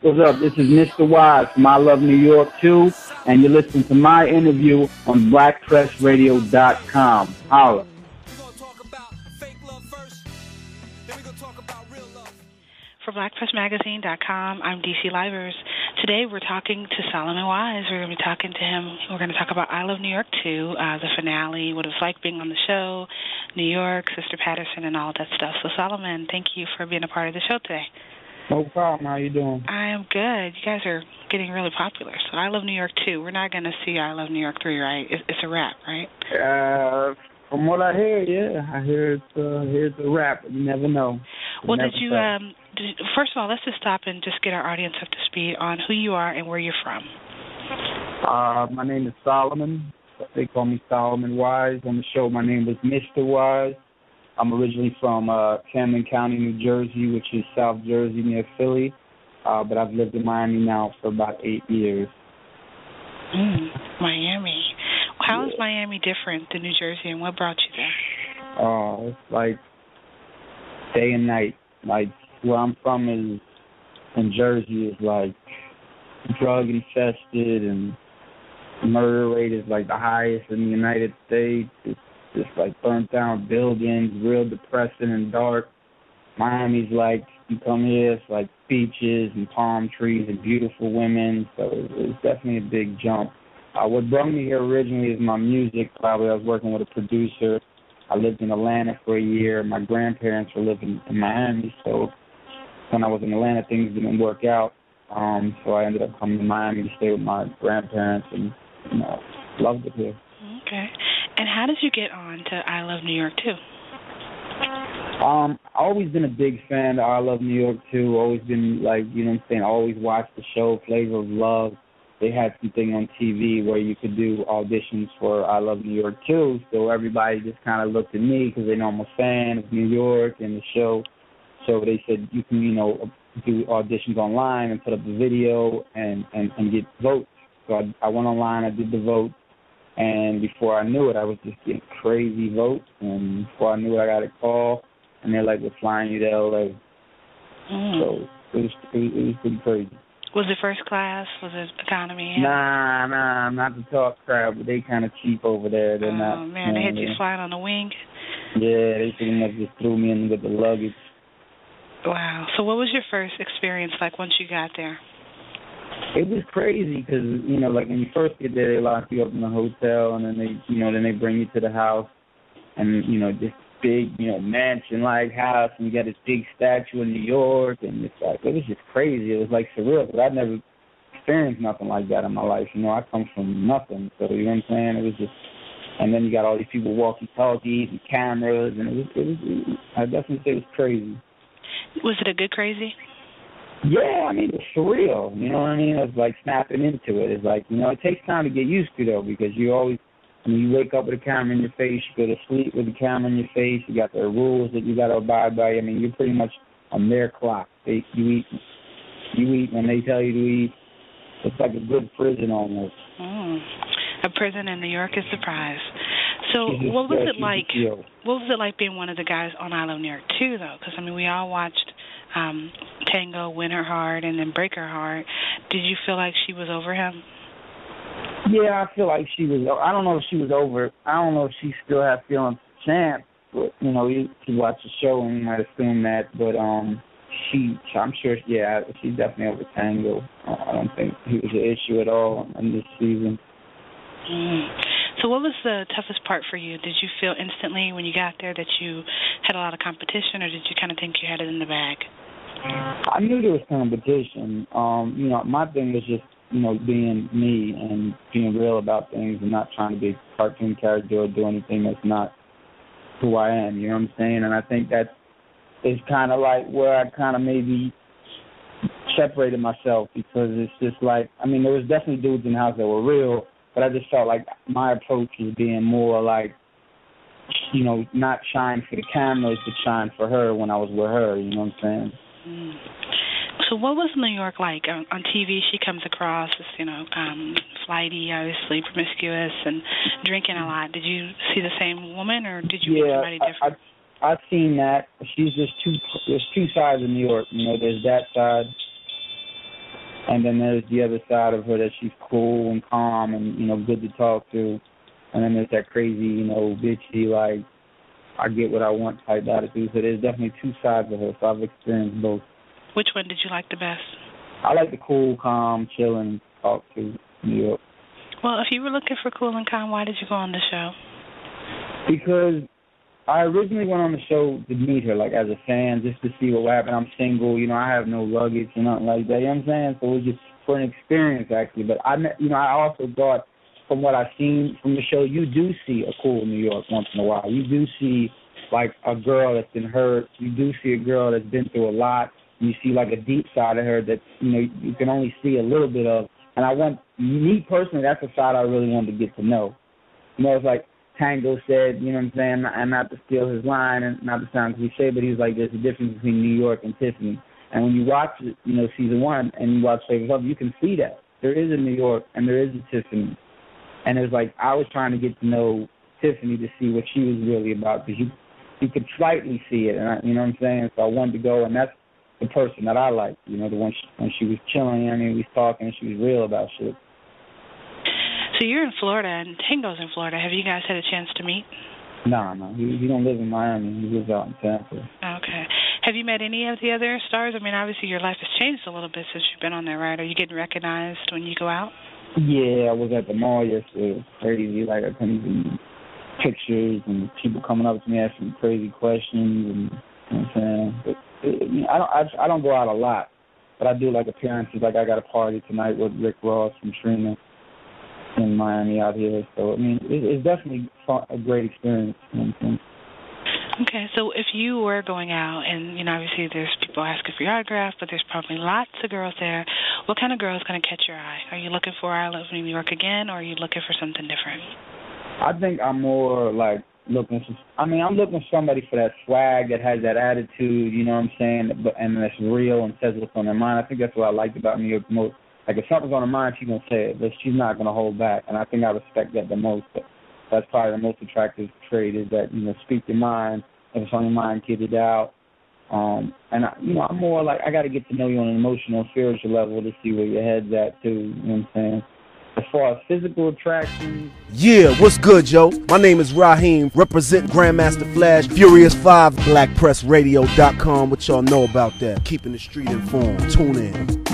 What's up? This is Mr. Wise from I Love New York too, and you're listening to my interview on BlackPressRadio.com. Holla. For BlackPressMagazine.com, I'm DC Livers. Today we're talking to Solomon Wise. We're going to be talking to him. We're going to talk about I Love New York 2, the finale, what it was like being on the show, New York, Sister Patterson, and all that stuff. So, Solomon, thank you for being a part of the show today. No problem. How you doing? I am good. You guys are getting really popular. So I Love New York 2. We're not going to see I Love New York 3, right? It's a wrap, right? From what I hear, yeah. I hear it's a wrap. You never know. Well, first of all, let's just stop and just get our audience up to speed on who you are and where you're from. My name is Solomon. They call me Solomon Wise. On the show, my name was Mr. Wise. I'm originally from Camden County, New Jersey, which is South Jersey near Philly. But I've lived in Miami now for about 8 years. Miami. How is Miami different than New Jersey, and what brought you there? It's like day and night. Like, where I'm from in Jersey is like drug infested, and murder rate is like the highest in the United States. It's just like burnt down buildings, real depressing and dark. Miami's like, you come here, it's like beaches and palm trees and beautiful women. So it's definitely a big jump. What brought me here originally is my music. Probably I was working with a producer. I lived in Atlanta for a year. My grandparents were living in Miami, so when I was in Atlanta, things didn't work out. So I ended up coming to Miami to stay with my grandparents, and loved it here. Okay. And how did you get on to I Love New York too? I've always been a big fan of I Love New York too. Always been like, always watched the show Flavor of Love. They had something on TV where you could do auditions for I Love New York too. So everybody just kind of looked at me because they know I'm a fan of New York and the show. So they said you can, do auditions online and put up the video and get votes. So I went online, I did the votes, and before I knew it, I was just getting crazy votes. And before I knew it, I got a call, and they're like, we're flying you to L.A. So it was pretty crazy. Was it first class? Was it economy? Nah, not the talk crowd, but they kind of cheap over there. They're not. Oh, man, they had you flying on the wing? Yeah, they pretty much just threw me in with the luggage. Wow. So what was your first experience like once you got there? It was crazy because, like when you first get there, they lock you up in the hotel, and then they bring you to the house, and, this big, mansion-like house, and you got this big statue in New York, and it's like, it was just crazy. It was like surreal, because I'd never experienced nothing like that in my life. I come from nothing, so you know what I'm saying? It was just, and then you got all these people walkie-talkies and cameras, and it was I definitely say it was crazy. Was it a good crazy? Yeah, it was surreal. You know what I mean? It was like snapping into it. It's like, it takes time to get used to, though, because you always, you wake up with a camera in your face, you go to sleep with a camera in your face, you got their rules that you got to abide by. You're pretty much on their clock. You eat when they tell you to eat. It's like a good prison almost. A prison in New York is the prize. So what was it like? What was it like being one of the guys on I Love New York too, though? Because we all watched Tango win her heart and then break her heart. Did you feel like she was over him? Yeah, I feel like she was. I don't know if she was over. I don't know if she still has feelings for Champ. But you watch the show and you might assume that. But I'm sure. Yeah, she's definitely over Tango. I don't think he was an issue at all in this season. So what was the toughest part for you? Did you feel instantly when you got there that you had a lot of competition, or did you kind of think you had it in the bag? I knew there was competition. My thing was just, being me and being real about things and not trying to be a cartoon character or do anything that's not who I am, you know what I'm saying? And I think that is kind of like where I kind of maybe separated myself, because it's just like, there was definitely dudes in the house that were real, but I just felt like my approach was being more like, not shine for the cameras, but shine for her when I was with her, you know what I'm saying? So what was New York like? On TV, she comes across as, flighty, obviously promiscuous, and drinking a lot. Did you see the same woman, or did you meet somebody different? I've seen that. There's two sides of New York. There's that side, And then there's the other side of her that she's cool and calm and, you know, good to talk to. And then there's that crazy, you know, bitchy, like, I get what I want type attitude. So there's definitely two sides of her. So I've experienced both. Which one did you like the best? I like the cool, calm, chilling, talk to New York. Well, if you were looking for cool and calm, why did you go on the show? Because I originally went on the show to meet her, like, as a fan, just to see what happened. I'm single, you know, I have no luggage or nothing like that, you know what I'm saying? So it was just for an experience, actually. But, I also thought, from what I've seen from the show, you do see a cool New York once in a while. You do see, like, a girl that's been hurt. You do see a girl that's been through a lot. You see, like, a deep side of her that, you know, you can only see a little bit of. And me personally, that's a side I really wanted to get to know. You know, it's like Tango said, you know what I'm saying, and not to steal his line and not to sound cliche, but he was like, there's a difference between New York and Tiffany. And when you watch, you know, season 1 and you watch Flavor Love, you can see that. There is a New York and there is a Tiffany. And it was like I was trying to get to know Tiffany to see what she was really about, because you could slightly see it, and you know what I'm saying? So I wanted to go, and that's the person that I like, you know, the one when she was chilling, I mean, we was talking, and she was real about shit. So you're in Florida, and Tango's in Florida. Have you guys had a chance to meet? No. He don't live in Miami. He lives out in Tampa. Okay. Have you met any of the other stars? I mean, obviously your life has changed a little bit since you've been on there, right? Are you getting recognized when you go out? Yeah, I was at the mall yesterday. It was crazy. Like, I couldn't even pictures and people coming up to me asking crazy questions, and you know what I'm saying? But, I don't go out a lot, but I do like appearances. Like I got a party tonight with Rick Ross and Trina in Miami out here. So I mean, it's definitely a great experience. You know what I'm saying? Okay, so if you were going out, and you know, obviously there's people asking for your autograph, but there's probably lots of girls there. What kind of girl is going to catch your eye? Are you looking for I Love New York again, or are you looking for something different? I think I'm more like looking for. I'm looking for somebody for that swag, that has that attitude. You know what I'm saying? And that's real and says what's on their mind. I think that's what I liked about New York the most. Like if something's on her mind, she's gonna say it, but she's not gonna hold back. And I think I respect that the most. But that's probably the most attractive trait, is that, you know, speak your mind. If it's on your mind, get it out. And I'm more like, I got to get to know you on an emotional, spiritual level to see where your head's at too. You know what I'm saying? As far as physical attraction. Yeah, what's good, Joe? My name is Raheem, represent Grandmaster Flash, Furious 5, BlackPressRadio.com. What y'all know about that? Keeping the street informed. Tune in.